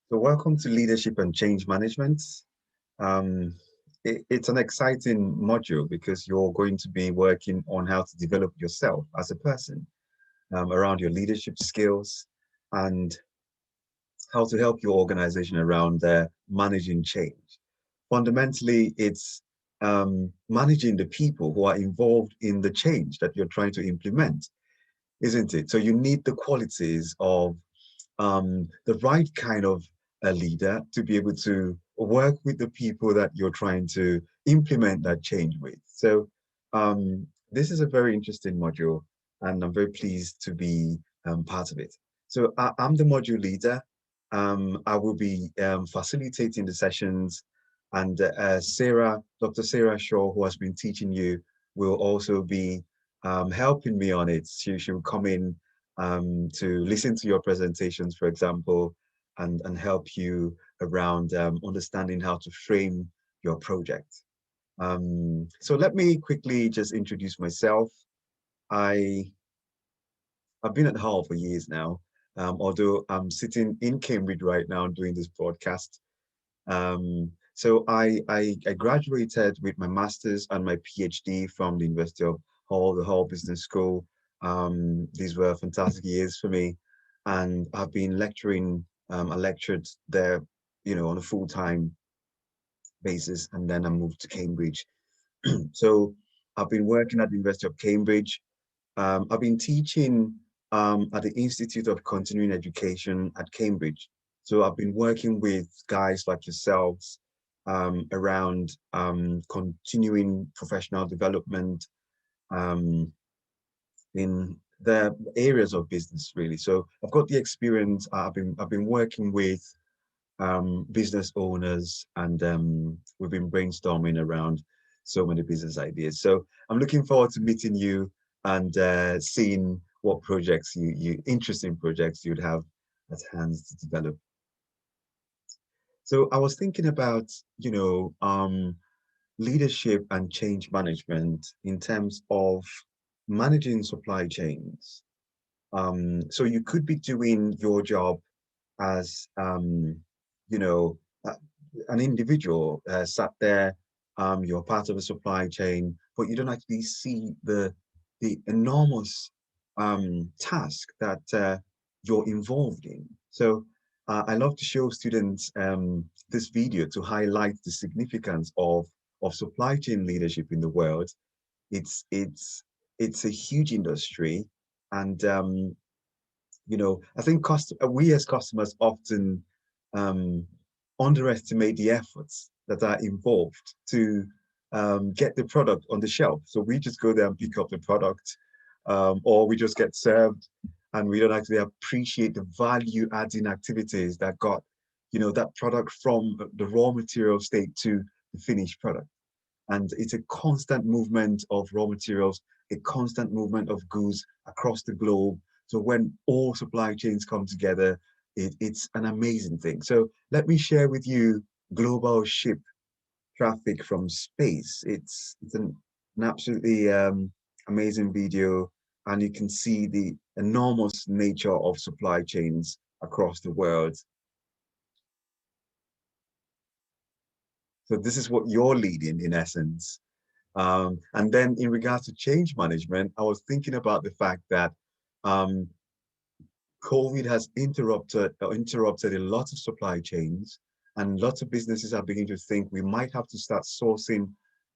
So welcome to Leadership and Change Management. Um, it's an exciting module because you're going to be working on how to develop yourself as a person around your leadership skills and how to help your organization around managing change. Fundamentally, it's managing the people who are involved in the change that you're trying to implement, isn't it? So you need the qualities of the right kind of a leader to be able to work with the people that you're trying to implement that change with. So this is a very interesting module, and I'm very pleased to be part of it. So I'm the module leader. I will be facilitating the sessions, and Dr. Sarah Shaw, who has been teaching you, will also be helping me on it. She will come in to listen to your presentations, for example, and help you around understanding how to frame your project. So let me quickly just introduce myself. I've been at Hull for years now, although I'm sitting in Cambridge right now doing this broadcast. So I graduated with my master's and my PhD from the University of Hull, the Hull Business School. These were fantastic years for me, and I've been lecturing. I lectured there, on a full-time basis, and then I moved to Cambridge. So I've been working at the University of Cambridge. I've been teaching at the Institute of Continuing Education at Cambridge. So I've been working with guys like yourselves around continuing professional development um, in the areas of business, really. So I've got the experience. I've been working with business owners, and we've been brainstorming around so many business ideas. So I'm looking forward to meeting you and seeing what projects interesting projects you'd have at hands to develop. So I was thinking about, leadership and change management in terms of managing supply chains. So you could be doing your job as you know, uh, an individual sat there, you're part of a supply chain, but you don't actually see the enormous task that you're involved in. So I love to show students this video to highlight the significance of supply chain leadership in the world. It's it's it's a huge industry, and I think we as customers often um, underestimate the efforts that are involved to get the product on the shelf. So we just go there and pick up the product, or we just get served, and we don't actually appreciate the value adding activities that got, that product from the raw material state to the finished product. And it's a constant movement of raw materials, a constant movement of goods across the globe. So when all supply chains come together, it's an amazing thing. So let me share with you global ship traffic from space. It's an absolutely amazing video, and you can see the enormous nature of supply chains across the world. So this is what you're leading in essence. And then in regards to change management, I was thinking about the fact that um, COVID has interrupted a lot of supply chains, and lots of businesses are beginning to think we might have to start sourcing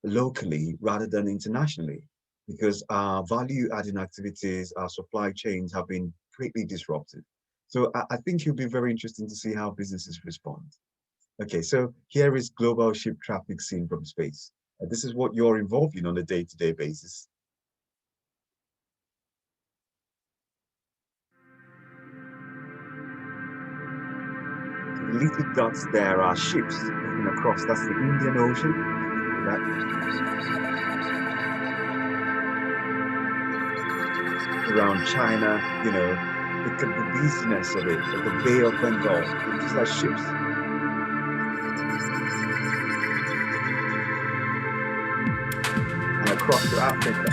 locally rather than internationally, because our value adding activities, our supply chains have been greatly disrupted. So I think it'll be very interesting to see how businesses respond. Okay, so here is global ship traffic seen from space. This is what you're involved in on a day-to-day basis. So the little dots there are ships moving across. That's the Indian Ocean. That around China, look at the busyness of it, of the Bay of Bengal. These are ships. And across to Africa.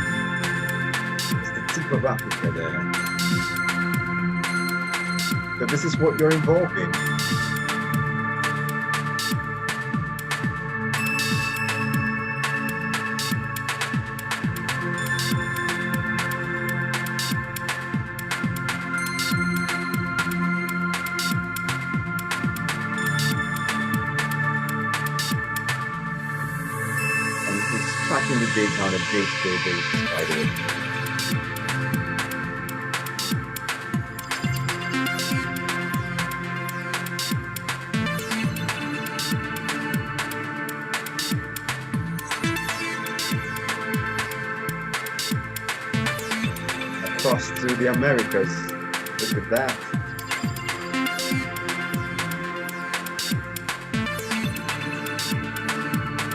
It's the tip of Africa there. So this is what you're involved in. work in the data on a day-to-day basis, by the way. Across to the Americas. Look at that.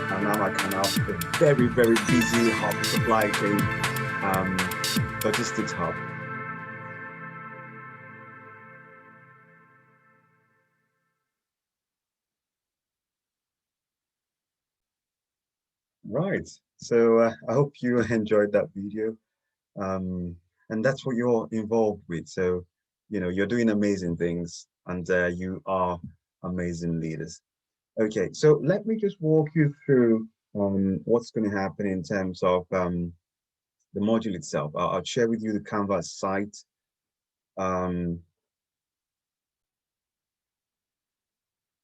Panama Canal, a very, very busy hub, supply chain, um, logistics hub. Right. So I hope you enjoyed that video. Um, and that's what you're involved with. So, you're doing amazing things, and you are amazing leaders. Okay, so let me just walk you through what's going to happen in terms of the module itself. I'll share with you the Canvas site. Um,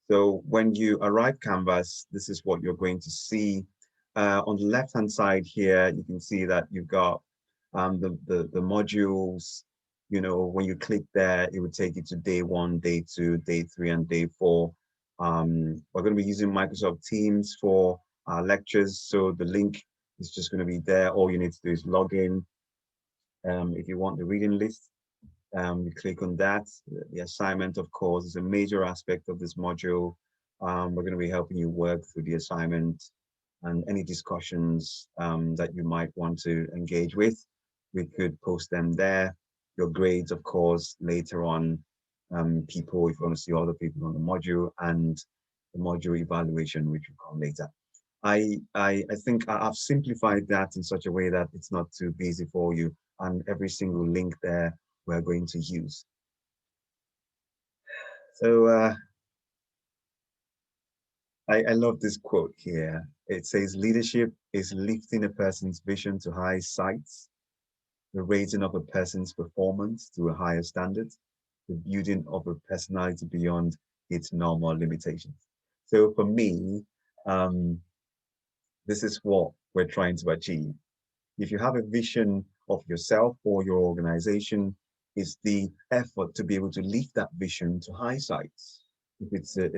so when you arrive Canvas, this is what you're going to see. On the left-hand side here, you can see that you've got the modules. When you click there, it would take you to day 1, day 2, day 3, and day 4. We're going to be using Microsoft Teams for our lectures, so the link is just going to be there. All you need to do is log in. If you want the reading list, you click on that. The assignment, of course, is a major aspect of this module. We're going to be helping you work through the assignment and any discussions that you might want to engage with. We could post them there. Your grades, of course, later on, people, if you want to see other people on the module, and the module evaluation, which will come later. I think I've simplified that in such a way that it's not too busy for you, and every single link there we're going to use. So I love this quote here. It says, leadership is lifting a person's vision to high heights, the raising of a person's performance to a higher standard, the building of a personality beyond its normal limitations. So for me, this is what we're trying to achieve. If you have a vision of yourself or your organization, it's the effort to be able to lift that vision to high heights. If it's a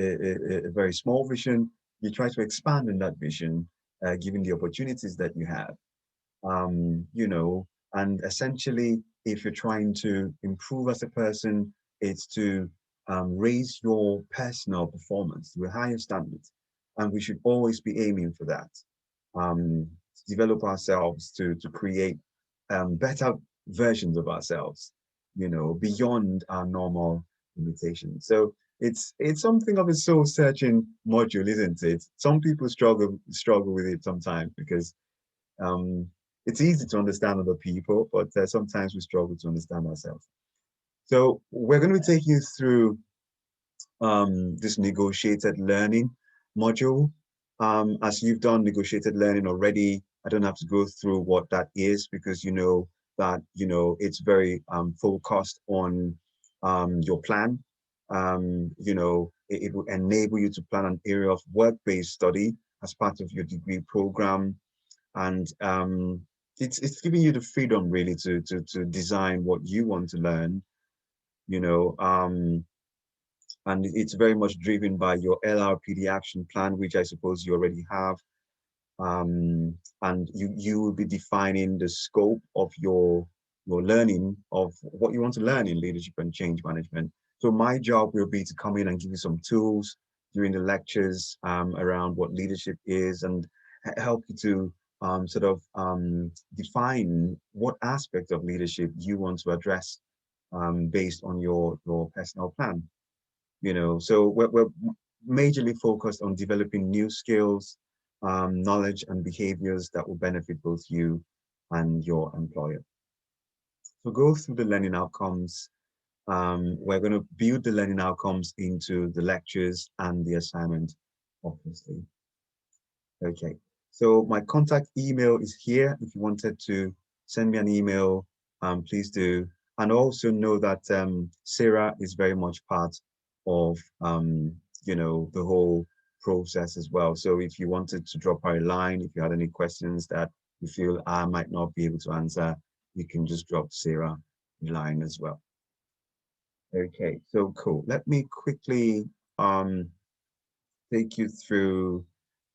very small vision, you try to expand on that vision, given the opportunities that you have. And essentially, if you're trying to improve as a person, it's to raise your personal performance to a higher standard. And we should always be aiming for that. To develop ourselves, to create better versions of ourselves, beyond our normal limitations. So it's something of a soul searching module, isn't it? Some people struggle with it sometimes because it's easy to understand other people, but sometimes we struggle to understand ourselves. So we're going to be taking you through this negotiated learning module. As you've done negotiated learning already, I don't have to go through what that is, because you know that it's very focused on your plan. It will enable you to plan an area of work-based study as part of your degree program, and it's giving you the freedom really to design what you want to learn. you know um and it's very much driven by your LRPD action plan, which I suppose you already have. And you will be defining the scope of your learning of what you want to learn in leadership and change management. So my job will be to come in and give you some tools during the lectures around what leadership is, and help you to define what aspect of leadership you want to address based on your personal plan. So we're majorly focused on developing new skills, knowledge, and behaviors that will benefit both you and your employer. So go through the learning outcomes. We're going to build the learning outcomes into the lectures and the assignment, obviously. Okay, so my contact email is here. If you wanted to send me an email, please do. And also know that Sarah is very much part of the whole process as well. So if you wanted to drop her a line, if you had any questions that you feel I might not be able to answer, you can just drop Sarah a line as well. Okay, so cool. Let me quickly take you through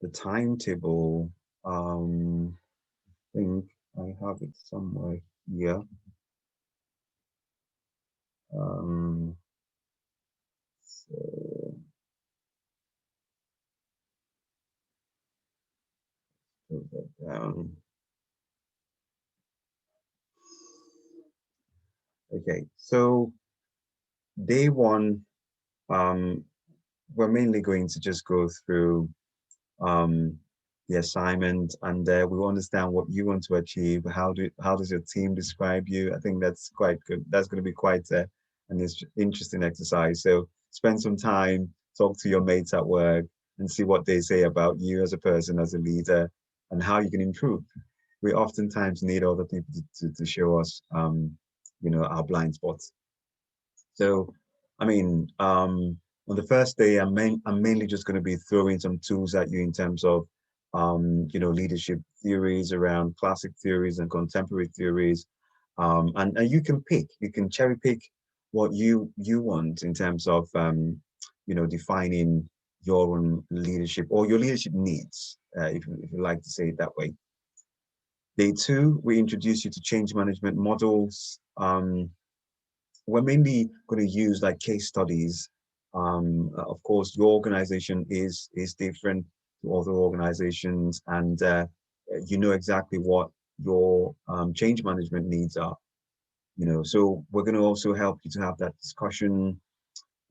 the timetable. I think I have it somewhere here. Um, so put that down. Okay, so day one, um, we're mainly going to just go through um, the assignment, and we will understand what you want to achieve. How does your team describe you? I think that's quite good. That's going to be quite an interesting exercise. So spend some time, talk to your mates at work, and see what they say about you as a person, as a leader, and how you can improve. We oftentimes need other people to show us, our blind spots. So, I mean, on the first day, I'm mainly just going to be throwing some tools at you in terms of, leadership theories around classic theories and contemporary theories. And you can cherry pick what you want in terms of, defining your own leadership or your leadership needs, if you like to say it that way. Day two, we introduce you to change management models. We're mainly going to use like case studies. Of course, your organization is different to other organizations, and you know exactly what your change management needs are. So we're going to also help you to have that discussion.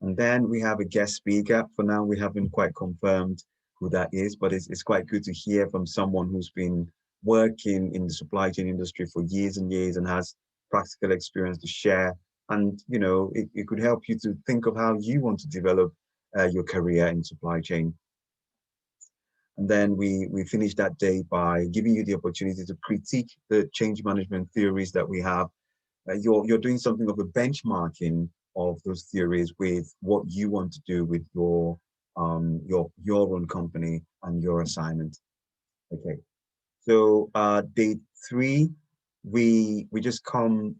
And then we have a guest speaker. For now, we haven't quite confirmed who that is, but it's quite good to hear from someone who's been working in the supply chain industry for years and years and has practical experience to share. And, it could help you to think of how you want to develop your career in supply chain. And then we finish that day by giving you the opportunity to critique the change management theories that we have. You're doing something of a benchmarking of those theories with what you want to do with your own company and your assignment. Okay, so day three, we just come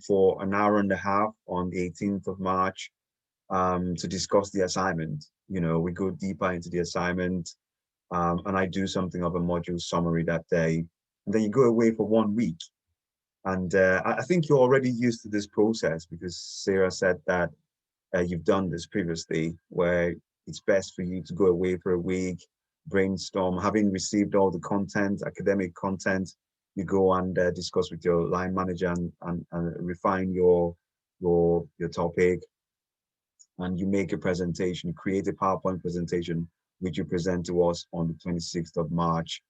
for an hour and a half on the 18th of March to discuss the assignment. We go deeper into the assignment, and I do something of a module summary that day, and then you go away for 1 week. And I think you're already used to this process because Sarah said that you've done this previously, where it's best for you to go away for a week, brainstorm, having received all the content, academic content, you go and discuss with your line manager and refine your topic, and you make a presentation, create a PowerPoint presentation, which you present to us on the 26th of March.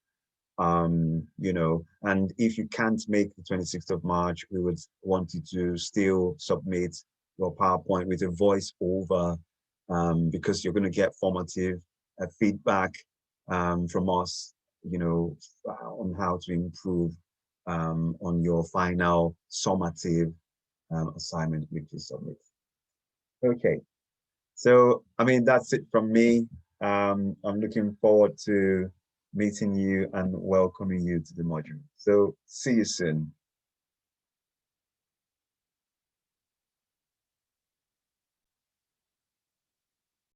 And if you can't make the 26th of March, we would want you to still submit your PowerPoint with a voice over, because you're going to get formative feedback from us, on how to improve on your final summative assignment which you submit. Okay, so I mean that's it from me. I'm looking forward to meeting you and welcoming you to the module. So see you soon.